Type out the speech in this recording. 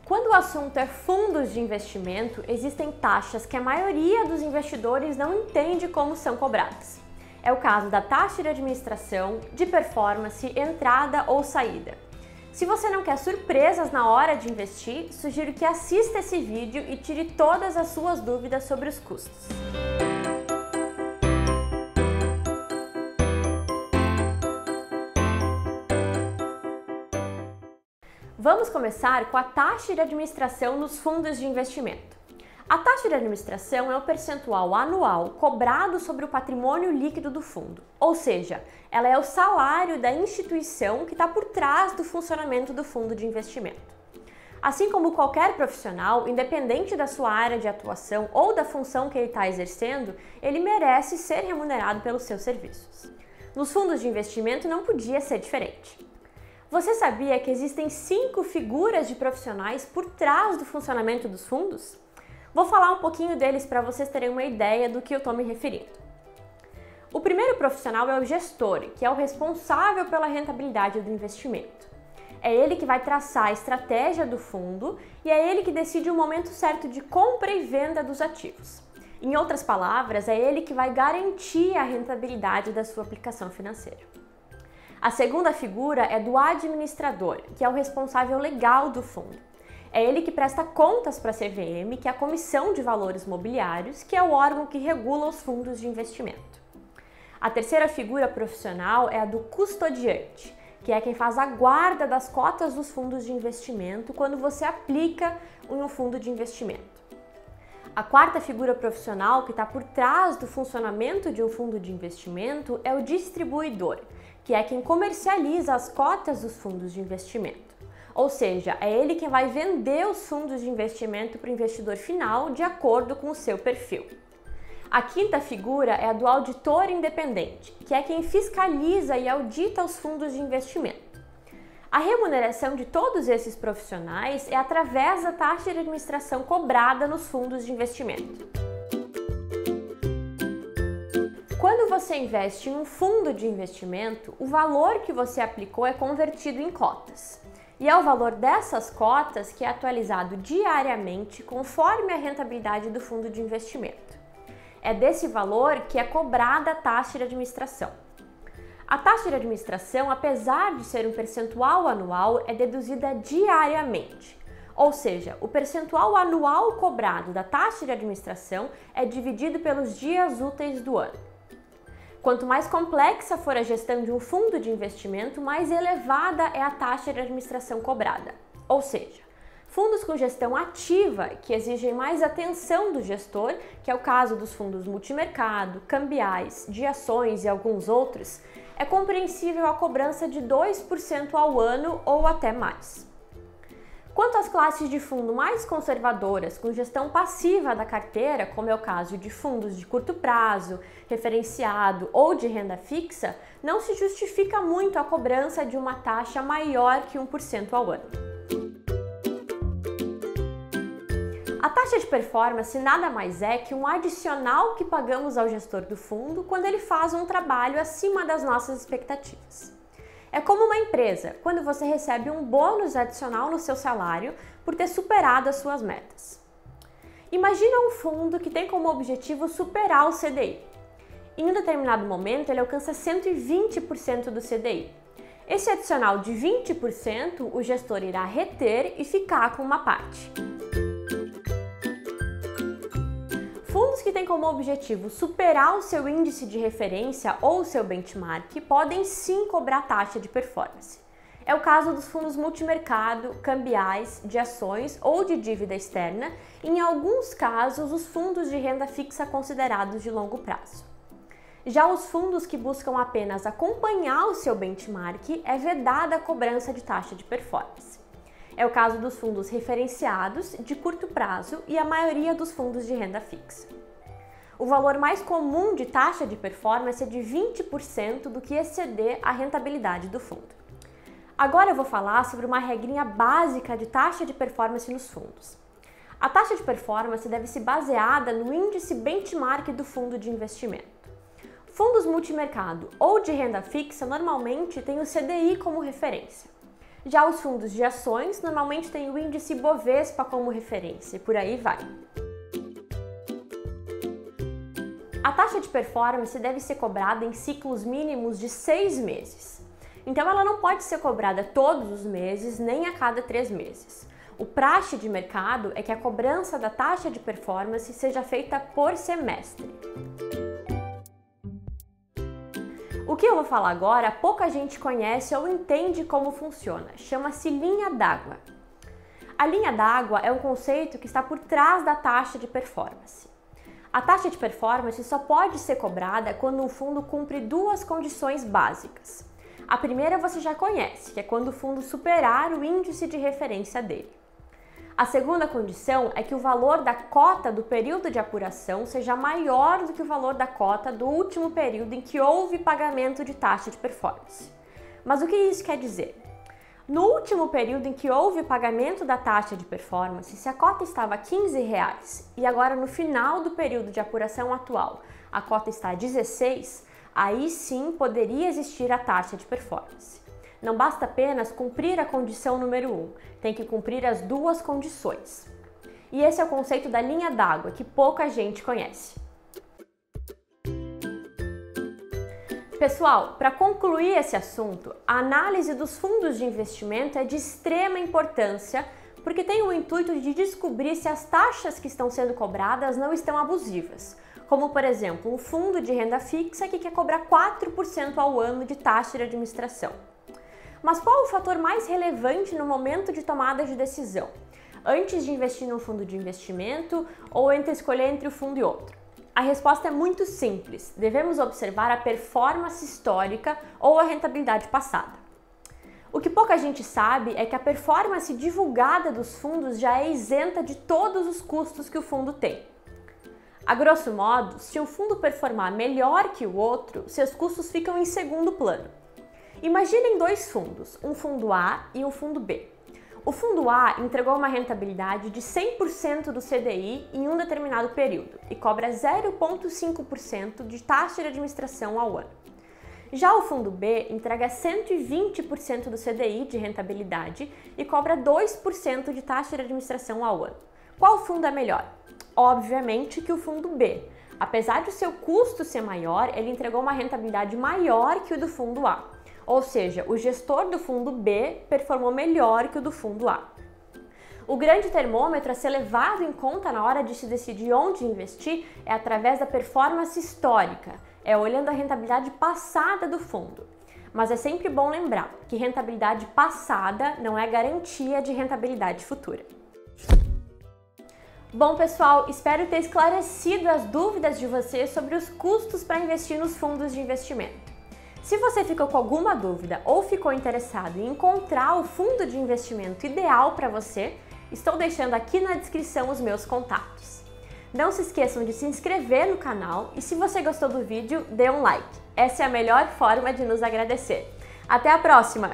Quando o assunto é fundos de investimento, existem taxas que a maioria dos investidores não entende como são cobradas. É o caso da taxa de administração, de performance, entrada ou saída. Se você não quer surpresas na hora de investir, sugiro que assista esse vídeo e tire todas as suas dúvidas sobre os custos. Vamos começar com a taxa de administração nos fundos de investimento. A taxa de administração é o percentual anual cobrado sobre o patrimônio líquido do fundo, ou seja, ela é o salário da instituição que está por trás do funcionamento do fundo de investimento. Assim como qualquer profissional, independente da sua área de atuação ou da função que ele está exercendo, ele merece ser remunerado pelos seus serviços. Nos fundos de investimento não podia ser diferente. Você sabia que existem 5 figuras de profissionais por trás do funcionamento dos fundos? Vou falar um pouquinho deles para vocês terem uma ideia do que eu estou me referindo. O primeiro profissional é o gestor, que é o responsável pela rentabilidade do investimento. É ele que vai traçar a estratégia do fundo e é ele que decide o momento certo de compra e venda dos ativos. Em outras palavras, é ele que vai garantir a rentabilidade da sua aplicação financeira. A segunda figura é do administrador, que é o responsável legal do fundo. É ele que presta contas para a CVM, que é a Comissão de Valores Mobiliários, que é o órgão que regula os fundos de investimento. A terceira figura profissional é a do custodiante, que é quem faz a guarda das cotas dos fundos de investimento quando você aplica em um fundo de investimento. A quarta figura profissional que está por trás do funcionamento de um fundo de investimento é o distribuidor, que é quem comercializa as cotas dos fundos de investimento. Ou seja, é ele quem vai vender os fundos de investimento para o investidor final de acordo com o seu perfil. A quinta figura é a do auditor independente, que é quem fiscaliza e audita os fundos de investimento. A remuneração de todos esses profissionais é através da taxa de administração cobrada nos fundos de investimento. Quando você investe em um fundo de investimento, o valor que você aplicou é convertido em cotas. E é o valor dessas cotas que é atualizado diariamente conforme a rentabilidade do fundo de investimento. É desse valor que é cobrada a taxa de administração. A taxa de administração, apesar de ser um percentual anual, é deduzida diariamente. Ou seja, o percentual anual cobrado da taxa de administração é dividido pelos dias úteis do ano. Quanto mais complexa for a gestão de um fundo de investimento, mais elevada é a taxa de administração cobrada. Ou seja, fundos com gestão ativa, que exigem mais atenção do gestor, que é o caso dos fundos multimercado, cambiais, de ações e alguns outros, é compreensível a cobrança de 2% ao ano ou até mais. Quanto às classes de fundo mais conservadoras, com gestão passiva da carteira, como é o caso de fundos de curto prazo, referenciado ou de renda fixa, não se justifica muito a cobrança de uma taxa maior que 1% ao ano. A taxa de performance nada mais é que um adicional que pagamos ao gestor do fundo quando ele faz um trabalho acima das nossas expectativas. É como uma empresa, quando você recebe um bônus adicional no seu salário por ter superado as suas metas. Imagina um fundo que tem como objetivo superar o CDI. Em um determinado momento, ele alcança 120% do CDI. Esse adicional de 20%, o gestor irá reter e ficar com uma parte. Fundos que têm como objetivo superar o seu índice de referência ou o seu benchmark podem sim cobrar taxa de performance. É o caso dos fundos multimercado, cambiais, de ações ou de dívida externa e, em alguns casos, os fundos de renda fixa considerados de longo prazo. Já os fundos que buscam apenas acompanhar o seu benchmark, é vedada a cobrança de taxa de performance. É o caso dos fundos referenciados, de curto prazo e a maioria dos fundos de renda fixa. O valor mais comum de taxa de performance é de 20% do que exceder a rentabilidade do fundo. Agora eu vou falar sobre uma regrinha básica de taxa de performance nos fundos. A taxa de performance deve ser baseada no índice benchmark do fundo de investimento. Fundos multimercado ou de renda fixa normalmente têm o CDI como referência. Já os fundos de ações normalmente têm o índice Bovespa como referência, e por aí vai. A taxa de performance deve ser cobrada em ciclos mínimos de 6 meses. Então ela não pode ser cobrada todos os meses, nem a cada 3 meses. O praxe de mercado é que a cobrança da taxa de performance seja feita por semestre. O que eu vou falar agora, pouca gente conhece ou entende como funciona. Chama-se linha d'água. A linha d'água é um conceito que está por trás da taxa de performance. A taxa de performance só pode ser cobrada quando um fundo cumpre 2 condições básicas. A primeira você já conhece, que é quando o fundo superar o índice de referência dele. A segunda condição é que o valor da cota do período de apuração seja maior do que o valor da cota do último período em que houve pagamento de taxa de performance. Mas o que isso quer dizer? No último período em que houve pagamento da taxa de performance, se a cota estava R$ 15 e agora no final do período de apuração atual a cota está a 16, aí sim poderia existir a taxa de performance. Não basta apenas cumprir a condição número 1, tem que cumprir as 2 condições. E esse é o conceito da linha d'água, que pouca gente conhece. Pessoal, para concluir esse assunto, a análise dos fundos de investimento é de extrema importância, porque tem o intuito de descobrir se as taxas que estão sendo cobradas não estão abusivas. Como, por exemplo, um fundo de renda fixa que quer cobrar 4% ao ano de taxa de administração. Mas qual o fator mais relevante no momento de tomada de decisão? Antes de investir num fundo de investimento ou entre escolher entre um fundo e outro? A resposta é muito simples. Devemos observar a performance histórica ou a rentabilidade passada. O que pouca gente sabe é que a performance divulgada dos fundos já é isenta de todos os custos que o fundo tem. A grosso modo, se um fundo performar melhor que o outro, seus custos ficam em segundo plano. Imaginem 2 fundos, um fundo A e um fundo B. O fundo A entregou uma rentabilidade de 100% do CDI em um determinado período e cobra 0,5% de taxa de administração ao ano. Já o fundo B entrega 120% do CDI de rentabilidade e cobra 2% de taxa de administração ao ano. Qual fundo é melhor? Obviamente que o fundo B. Apesar de seu custo ser maior, ele entregou uma rentabilidade maior que o do fundo A. Ou seja, o gestor do fundo B performou melhor que o do fundo A. O grande termômetro a ser levado em conta na hora de se decidir onde investir é através da performance histórica, é olhando a rentabilidade passada do fundo. Mas é sempre bom lembrar que rentabilidade passada não é garantia de rentabilidade futura. Bom, pessoal, espero ter esclarecido as dúvidas de vocês sobre os custos para investir nos fundos de investimento. Se você ficou com alguma dúvida ou ficou interessado em encontrar o fundo de investimento ideal para você, estou deixando aqui na descrição os meus contatos. Não se esqueçam de se inscrever no canal e se você gostou do vídeo, dê um like. Essa é a melhor forma de nos agradecer. Até a próxima!